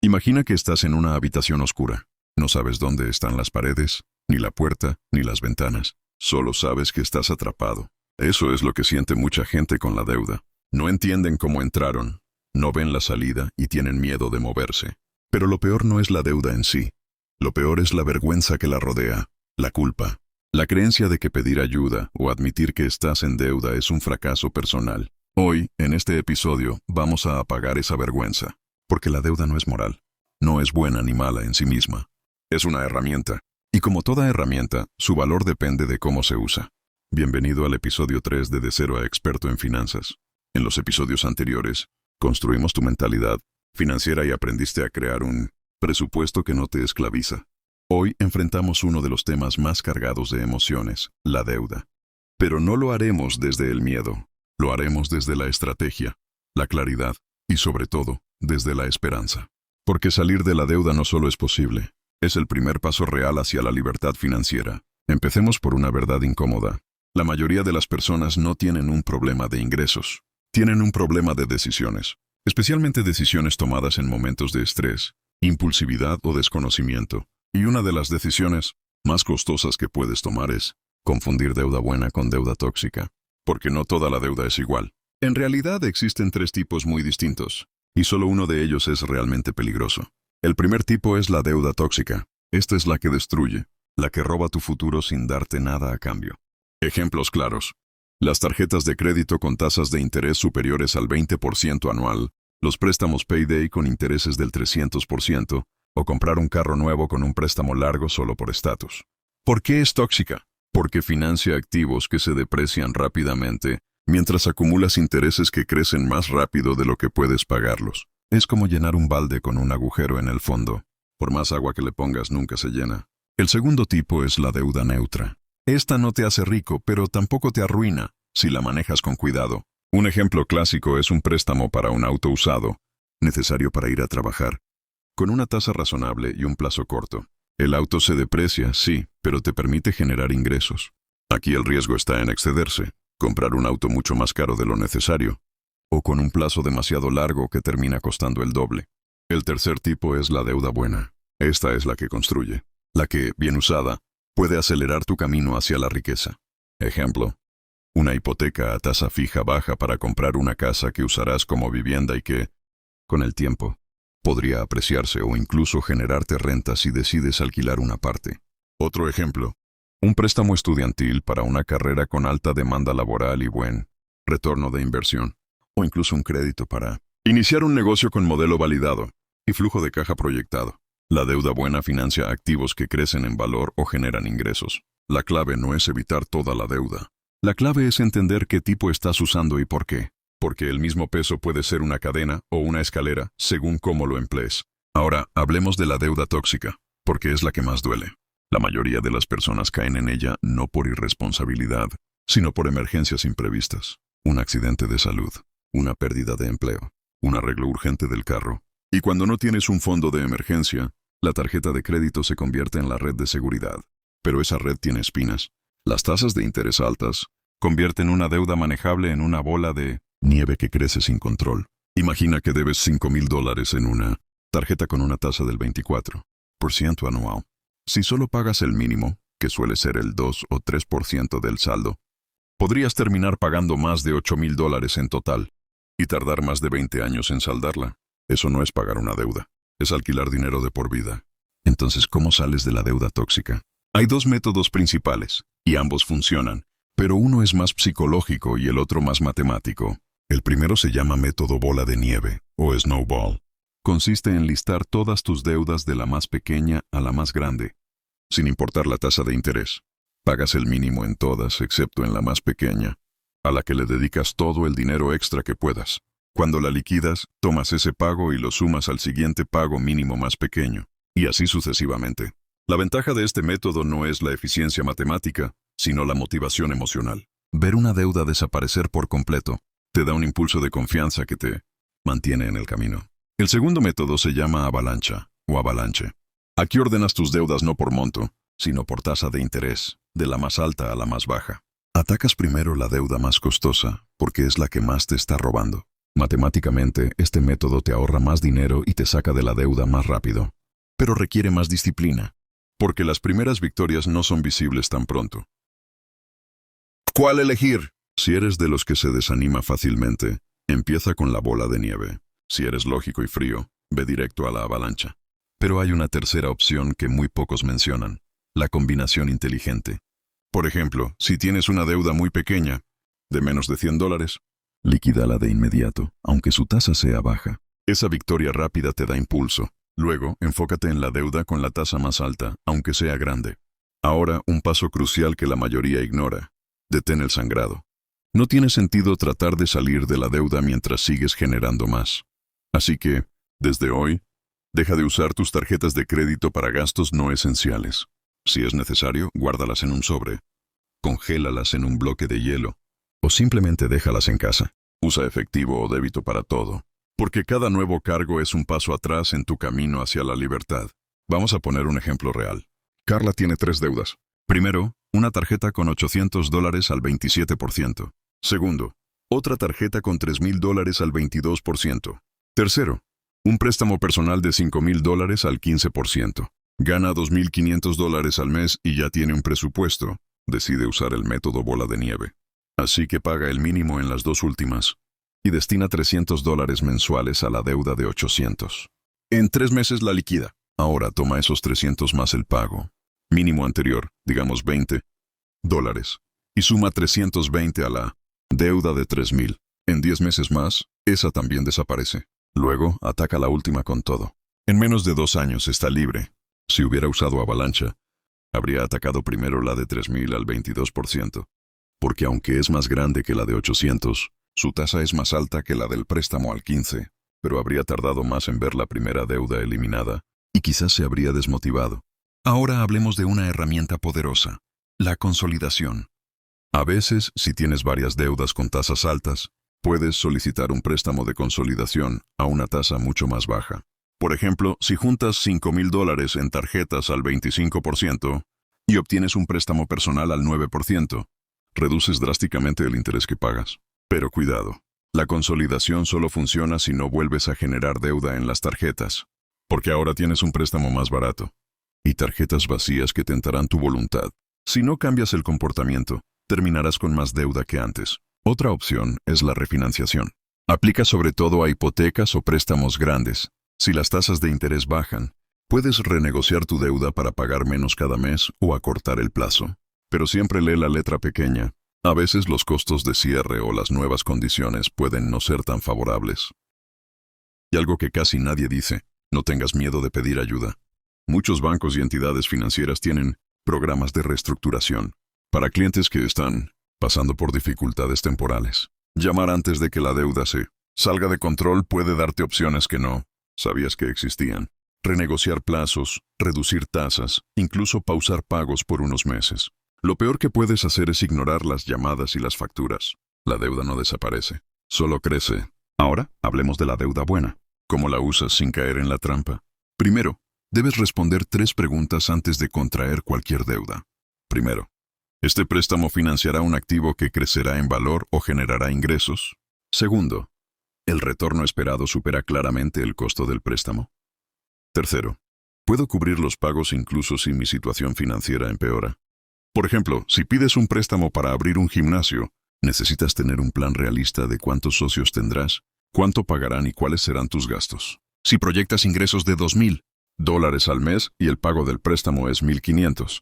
Imagina que estás en una habitación oscura. No sabes dónde están las paredes, ni la puerta, ni las ventanas. Solo sabes que estás atrapado. Eso es lo que siente mucha gente con la deuda. No entienden cómo entraron, no ven la salida y tienen miedo de moverse. Pero lo peor no es la deuda en sí. Lo peor es la vergüenza que la rodea, la culpa, la creencia de que pedir ayuda o admitir que estás en deuda es un fracaso personal. Hoy, en este episodio, vamos a apagar esa vergüenza. Porque la deuda no es moral. No es buena ni mala en sí misma. Es una herramienta. Y como toda herramienta, su valor depende de cómo se usa. Bienvenido al episodio 3 de Cero a Experto en Finanzas. En los episodios anteriores, construimos tu mentalidad financiera y aprendiste a crear un presupuesto que no te esclaviza. Hoy enfrentamos uno de los temas más cargados de emociones, la deuda. Pero no lo haremos desde el miedo. Lo haremos desde la estrategia, la claridad y, sobre todo, desde la esperanza. Porque salir de la deuda no solo es posible, es el primer paso real hacia la libertad financiera. Empecemos por una verdad incómoda. La mayoría de las personas no tienen un problema de ingresos. Tienen un problema de decisiones, especialmente decisiones tomadas en momentos de estrés, impulsividad o desconocimiento. Y una de las decisiones más costosas que puedes tomar es confundir deuda buena con deuda tóxica. Porque no toda la deuda es igual. En realidad existen 3 tipos muy distintos, y solo uno de ellos es realmente peligroso. El primer tipo es la deuda tóxica. Esta es la que destruye, la que roba tu futuro sin darte nada a cambio. Ejemplos claros. Las tarjetas de crédito con tasas de interés superiores al 20% anual, los préstamos Payday con intereses del 300%, o comprar un carro nuevo con un préstamo largo solo por estatus. ¿Por qué es tóxica? Porque financia activos que se deprecian rápidamente, mientras acumulas intereses que crecen más rápido de lo que puedes pagarlos. Es como llenar un balde con un agujero en el fondo. Por más agua que le pongas, nunca se llena. El segundo tipo es la deuda neutra. Esta no te hace rico, pero tampoco te arruina, si la manejas con cuidado. Un ejemplo clásico es un préstamo para un auto usado, necesario para ir a trabajar, con una tasa razonable y un plazo corto. El auto se deprecia, sí, pero te permite generar ingresos. Aquí el riesgo está en excederse, comprar un auto mucho más caro de lo necesario, o con un plazo demasiado largo que termina costando el doble. El tercer tipo es la deuda buena. Esta es la que construye, la que, bien usada, puede acelerar tu camino hacia la riqueza. Ejemplo, una hipoteca a tasa fija baja para comprar una casa que usarás como vivienda y que, con el tiempo, podría apreciarse o incluso generarte renta si decides alquilar una parte. Otro ejemplo, un préstamo estudiantil para una carrera con alta demanda laboral y buen retorno de inversión, o incluso un crédito para iniciar un negocio con modelo validado y flujo de caja proyectado. La deuda buena financia activos que crecen en valor o generan ingresos. La clave no es evitar toda la deuda. La clave es entender qué tipo estás usando y por qué. Porque el mismo peso puede ser una cadena o una escalera, según cómo lo emplees. Ahora, hablemos de la deuda tóxica, porque es la que más duele. La mayoría de las personas caen en ella no por irresponsabilidad, sino por emergencias imprevistas. Un accidente de salud, una pérdida de empleo, un arreglo urgente del carro. Y cuando no tienes un fondo de emergencia, la tarjeta de crédito se convierte en la red de seguridad. Pero esa red tiene espinas. Las tasas de interés altas convierten una deuda manejable en una bola de nieve que crece sin control. Imagina que debes $5,000 en una tarjeta con una tasa del 24% anual. Si solo pagas el mínimo, que suele ser el 2 o 3% del saldo, podrías terminar pagando más de $8,000 en total y tardar más de 20 años en saldarla. Eso no es pagar una deuda, es alquilar dinero de por vida. Entonces, ¿cómo sales de la deuda tóxica? Hay 2 métodos principales, y ambos funcionan, pero uno es más psicológico y el otro más matemático. El primero se llama método bola de nieve, o snowball. Consiste en listar todas tus deudas de la más pequeña a la más grande, sin importar la tasa de interés. Pagas el mínimo en todas, excepto en la más pequeña, a la que le dedicas todo el dinero extra que puedas. Cuando la liquidas, tomas ese pago y lo sumas al siguiente pago mínimo más pequeño, y así sucesivamente. La ventaja de este método no es la eficiencia matemática, sino la motivación emocional. Ver una deuda desaparecer por completo te da un impulso de confianza que te mantiene en el camino. El segundo método se llama avalancha o avalanche. Aquí ordenas tus deudas no por monto, sino por tasa de interés, de la más alta a la más baja. Atacas primero la deuda más costosa, porque es la que más te está robando. Matemáticamente, este método te ahorra más dinero y te saca de la deuda más rápido. Pero requiere más disciplina, porque las primeras victorias no son visibles tan pronto. ¿Cuál elegir? Si eres de los que se desanima fácilmente, empieza con la bola de nieve. Si eres lógico y frío, ve directo a la avalancha. Pero hay una tercera opción que muy pocos mencionan, la combinación inteligente. Por ejemplo, si tienes una deuda muy pequeña, de menos de $100, liquídala de inmediato, aunque su tasa sea baja. Esa victoria rápida te da impulso. Luego, enfócate en la deuda con la tasa más alta, aunque sea grande. Ahora, un paso crucial que la mayoría ignora. Detén el sangrado. No tiene sentido tratar de salir de la deuda mientras sigues generando más. Así que, desde hoy, deja de usar tus tarjetas de crédito para gastos no esenciales. Si es necesario, guárdalas en un sobre, congélalas en un bloque de hielo, o simplemente déjalas en casa. Usa efectivo o débito para todo, porque cada nuevo cargo es un paso atrás en tu camino hacia la libertad. Vamos a poner un ejemplo real. Carla tiene 3 deudas. Primero, una tarjeta con $800 al 27%. Segundo, otra tarjeta con $3,000 al 22%. Tercero, un préstamo personal de $5,000 al 15%. Gana $2,500 al mes y ya tiene un presupuesto. Decide usar el método bola de nieve. Así que paga el mínimo en las 2 últimas y destina $300 mensuales a la deuda de $800. En 3 meses la liquida. Ahora toma esos 300 más el pago mínimo anterior, digamos $20, y suma 320 a la deuda de 3,000. En 10 meses más, esa también desaparece. Luego, ataca la última con todo. En menos de 2 años está libre. Si hubiera usado avalancha, habría atacado primero la de 3,000 al 22%, porque aunque es más grande que la de 800, su tasa es más alta que la del préstamo al 15, pero habría tardado más en ver la primera deuda eliminada, y quizás se habría desmotivado. Ahora hablemos de una herramienta poderosa, la consolidación. A veces, si tienes varias deudas con tasas altas, puedes solicitar un préstamo de consolidación a una tasa mucho más baja. Por ejemplo, si juntas $5,000 en tarjetas al 25% y obtienes un préstamo personal al 9%, reduces drásticamente el interés que pagas. Pero cuidado, la consolidación solo funciona si no vuelves a generar deuda en las tarjetas, porque ahora tienes un préstamo más barato y tarjetas vacías que tentarán tu voluntad. Si no cambias el comportamiento, terminarás con más deuda que antes. Otra opción es la refinanciación. Aplica sobre todo a hipotecas o préstamos grandes. Si las tasas de interés bajan, puedes renegociar tu deuda para pagar menos cada mes o acortar el plazo. Pero siempre lee la letra pequeña. A veces los costos de cierre o las nuevas condiciones pueden no ser tan favorables. Y algo que casi nadie dice, no tengas miedo de pedir ayuda. Muchos bancos y entidades financieras tienen programas de reestructuración para clientes que están pasando por dificultades temporales. Llamar antes de que la deuda se salga de control puede darte opciones que no sabías que existían. Renegociar plazos, reducir tasas, incluso pausar pagos por unos meses. Lo peor que puedes hacer es ignorar las llamadas y las facturas. La deuda no desaparece, solo crece. Ahora, hablemos de la deuda buena. ¿Cómo la usas sin caer en la trampa? Primero, debes responder 3 preguntas antes de contraer cualquier deuda. Primero, ¿este préstamo financiará un activo que crecerá en valor o generará ingresos? Segundo, ¿el retorno esperado supera claramente el costo del préstamo? Tercero, ¿puedo cubrir los pagos incluso si mi situación financiera empeora? Por ejemplo, si pides un préstamo para abrir un gimnasio, necesitas tener un plan realista de cuántos socios tendrás, cuánto pagarán y cuáles serán tus gastos. Si proyectas ingresos de $2,000 al mes y el pago del préstamo es $1,500,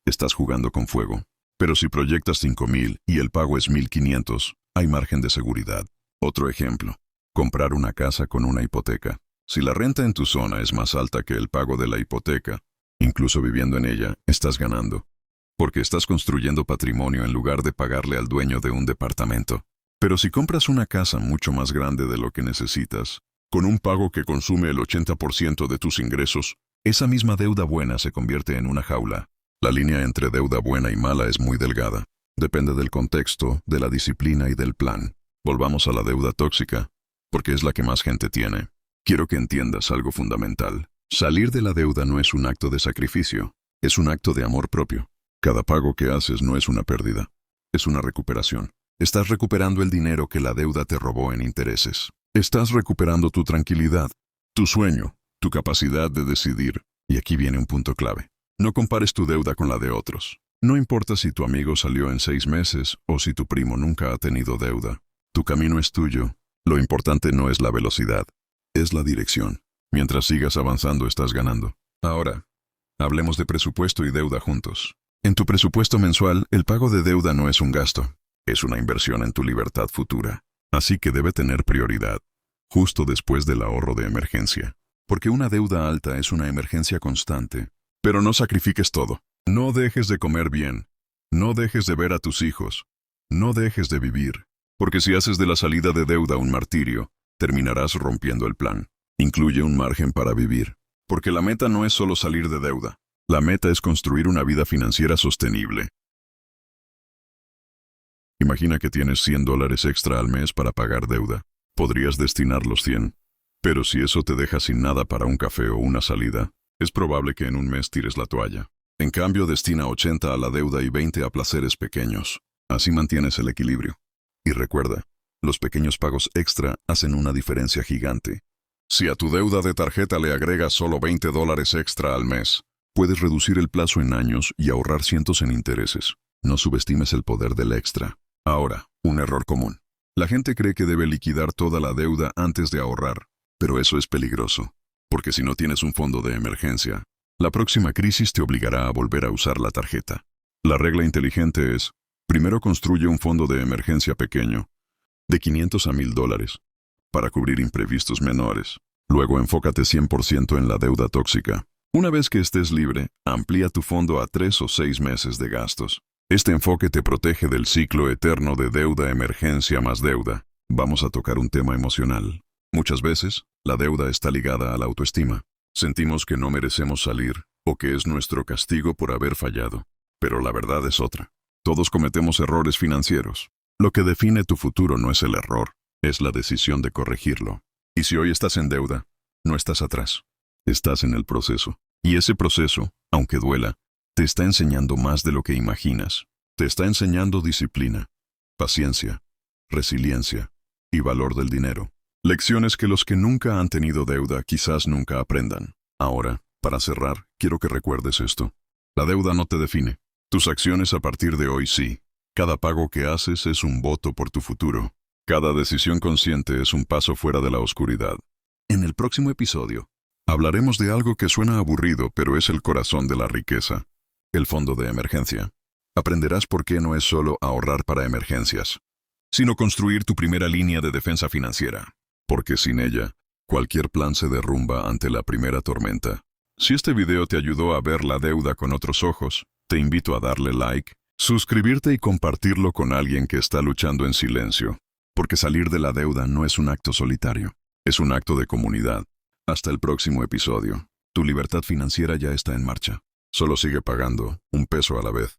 estás jugando con fuego. Pero si proyectas $5,000 y el pago es $1,500, hay margen de seguridad. Otro ejemplo, comprar una casa con una hipoteca. Si la renta en tu zona es más alta que el pago de la hipoteca, incluso viviendo en ella, estás ganando, porque estás construyendo patrimonio en lugar de pagarle al dueño de un departamento. Pero si compras una casa mucho más grande de lo que necesitas, con un pago que consume el 80% de tus ingresos, esa misma deuda buena se convierte en una jaula. La línea entre deuda buena y mala es muy delgada. Depende del contexto, de la disciplina y del plan. Volvamos a la deuda tóxica, porque es la que más gente tiene. Quiero que entiendas algo fundamental. Salir de la deuda no es un acto de sacrificio, es un acto de amor propio. Cada pago que haces no es una pérdida, es una recuperación. Estás recuperando el dinero que la deuda te robó en intereses. Estás recuperando tu tranquilidad, tu sueño, tu capacidad de decidir. Y aquí viene un punto clave. No compares tu deuda con la de otros. No importa si tu amigo salió en 6 meses o si tu primo nunca ha tenido deuda. Tu camino es tuyo. Lo importante no es la velocidad, es la dirección. Mientras sigas avanzando, estás ganando. Ahora, hablemos de presupuesto y deuda juntos. En tu presupuesto mensual, el pago de deuda no es un gasto, es una inversión en tu libertad futura. Así que debe tener prioridad, justo después del ahorro de emergencia. Porque una deuda alta es una emergencia constante. Pero no sacrifiques todo. No dejes de comer bien. No dejes de ver a tus hijos. No dejes de vivir. Porque si haces de la salida de deuda un martirio, terminarás rompiendo el plan. Incluye un margen para vivir. Porque la meta no es solo salir de deuda. La meta es construir una vida financiera sostenible. Imagina que tienes $100 extra al mes para pagar deuda. Podrías destinar los 100. Pero si eso te deja sin nada para un café o una salida, es probable que en un mes tires la toalla. En cambio, destina 80 a la deuda y 20 a placeres pequeños. Así mantienes el equilibrio. Y recuerda, los pequeños pagos extra hacen una diferencia gigante. Si a tu deuda de tarjeta le agregas solo $20 extra al mes, puedes reducir el plazo en años y ahorrar cientos en intereses. No subestimes el poder del extra. Ahora, un error común. La gente cree que debe liquidar toda la deuda antes de ahorrar, pero eso es peligroso, porque si no tienes un fondo de emergencia, la próxima crisis te obligará a volver a usar la tarjeta. La regla inteligente es, primero construye un fondo de emergencia pequeño, de $500 a $1,000, para cubrir imprevistos menores. Luego enfócate 100% en la deuda tóxica. Una vez que estés libre, amplía tu fondo a 3 o 6 meses de gastos. Este enfoque te protege del ciclo eterno de deuda, emergencia más deuda. Vamos a tocar un tema emocional. Muchas veces, la deuda está ligada a la autoestima. Sentimos que no merecemos salir, o que es nuestro castigo por haber fallado. Pero la verdad es otra. Todos cometemos errores financieros. Lo que define tu futuro no es el error, es la decisión de corregirlo. Y si hoy estás en deuda, no estás atrás. Estás en el proceso. Y ese proceso, aunque duela, te está enseñando más de lo que imaginas. Te está enseñando disciplina, paciencia, resiliencia y valor del dinero. Lecciones que los que nunca han tenido deuda quizás nunca aprendan. Ahora, para cerrar, quiero que recuerdes esto. La deuda no te define. Tus acciones a partir de hoy sí. Cada pago que haces es un voto por tu futuro. Cada decisión consciente es un paso fuera de la oscuridad. En el próximo episodio, hablaremos de algo que suena aburrido, pero es el corazón de la riqueza. El fondo de emergencia. Aprenderás por qué no es solo ahorrar para emergencias, sino construir tu primera línea de defensa financiera. Porque sin ella, cualquier plan se derrumba ante la primera tormenta. Si este video te ayudó a ver la deuda con otros ojos, te invito a darle like, suscribirte y compartirlo con alguien que está luchando en silencio. Porque salir de la deuda no es un acto solitario, es un acto de comunidad. Hasta el próximo episodio. Tu libertad financiera ya está en marcha. Solo sigue pagando, un peso a la vez.